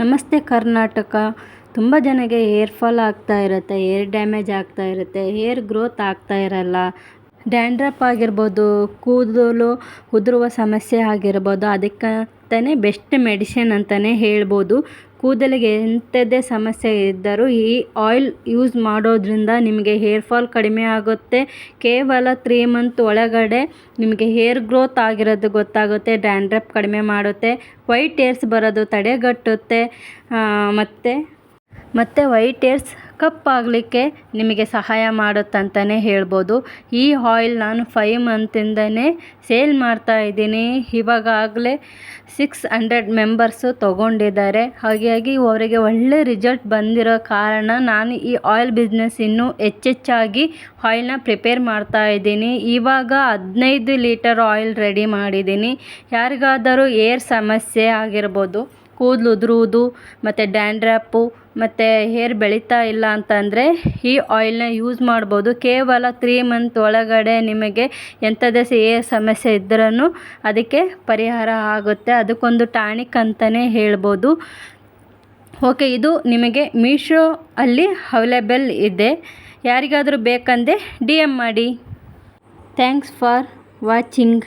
ನಮಸ್ತೆ ಕರ್ನಾಟಕ. ತುಂಬ ಜನಕ್ಕೆ ಹೇರ್ ಫಾಲ್ ಆಗ್ತಾ ಇರುತ್ತೆ, ಹೇರ್ ಡ್ಯಾಮೇಜ್ ಆಗ್ತಾ ಇರುತ್ತೆ, ಹೇರ್ ಗ್ರೋತ್ ಆಗ್ತಾ ಇರಲ್ಲ. ಡ್ಯಾಂಡ್ರಫ್ ಆಗಿರ್ಬೋದು, ಕೂದಲು ಉದುರುವ ಸಮಸ್ಯೆ ಆಗಿರ್ಬೋದು, ಅದಕ್ಕಂತಲೇ ಬೆಸ್ಟ್ ಮೆಡಿಸಿನ್ ಅಂತಲೇ ಹೇಳ್ಬೋದು. ಕೂದಲಿಗೆ ಎಂಥದ್ದೇ ಸಮಸ್ಯೆ ಇದ್ದರೂ ಈ ಆಯಿಲ್ ಯೂಸ್ ಮಾಡೋದ್ರಿಂದ ನಿಮಗೆ ಹೇರ್ ಫಾಲ್ ಕಡಿಮೆ ಆಗುತ್ತೆ. ಕೇವಲ 3 ಮಂತ್ ಒಳಗಡೆ ನಿಮಗೆ ಹೇರ್ ಗ್ರೋತ್ ಆಗಿರೋದು ಗೊತ್ತಾಗುತ್ತೆ. ಡ್ಯಾಂಡ್ರಫ್ ಕಡಿಮೆ ಮಾಡುತ್ತೆ, ವೈಟ್ ಹೇರ್ಸ್ ಬರೋದು ತಡೆಗಟ್ಟುತ್ತೆ, ಮತ್ತು ವೈಟ್ ಹೇರ್ಸ್ ಕಪ್ಪಾಗಲಿಕ್ಕೆ ನಿಮಗೆ ಸಹಾಯ ಮಾಡುತ್ತಂತಲೇ ಹೇಳ್ಬೋದು. ಈ ಆಯಿಲ್ ನಾನು 5 ಮಂತಿಂದನೇ ಸೇಲ್ ಮಾಡ್ತಾ ಇದ್ದೀನಿ. ಇವಾಗಲೇ 600 ಮೆಂಬರ್ಸು ತೊಗೊಂಡಿದ್ದಾರೆ. ಹಾಗಾಗಿ ಅವರಿಗೆ ಒಳ್ಳೆ ರಿಸಲ್ಟ್ ಬಂದಿರೋ ಕಾರಣ ನಾನು ಈ ಆಯಿಲ್ ಬಿಸ್ನೆಸ್ ಇನ್ನೂ ಹೆಚ್ಚೆಚ್ಚಾಗಿ ಆಯಿಲ್ನ ಪ್ರಿಪೇರ್ ಮಾಡ್ತಾ ಇದ್ದೀನಿ. ಇವಾಗ 15 ಲೀಟರ್ ಆಯಿಲ್ ರೆಡಿ ಮಾಡಿದ್ದೀನಿ. ಯಾರಿಗಾದರೂ ಏರ್ ಸಮಸ್ಯೆ ಆಗಿರ್ಬೋದು, ಕೂದಲು ಉದುರುವುದು ಮತ್ತು ಡ್ಯಾಂಡ್ರಫು ಮತ್ತು ಹೇರ್ ಬೆಳೀತಾ ಇಲ್ಲ ಅಂತಂದರೆ ಈ ಆಯಿಲ್ನ ಯೂಸ್ ಮಾಡ್ಬೋದು. ಕೇವಲ 3 ಮಂತ್ ಒಳಗಡೆ ನಿಮಗೆ ಎಂಥದೇ ಹೇರ್ ಸಮಸ್ಯೆ ಇದ್ರೂ ಅದಕ್ಕೆ ಪರಿಹಾರ ಆಗುತ್ತೆ. ಅದಕ್ಕೊಂದು ಟಾನಿಕ್ ಅಂತಲೇ ಹೇಳ್ಬೋದು. ಓಕೆ, ಇದು ನಿಮಗೆ ಮೀಶೋ ಅಲ್ಲಿ ಅವೈಲೇಬಲ್ ಇದೆ. ಯಾರಿಗಾದರೂ ಬೇಕಂದರೆ DM ಮಾಡಿ. Thanks for watching.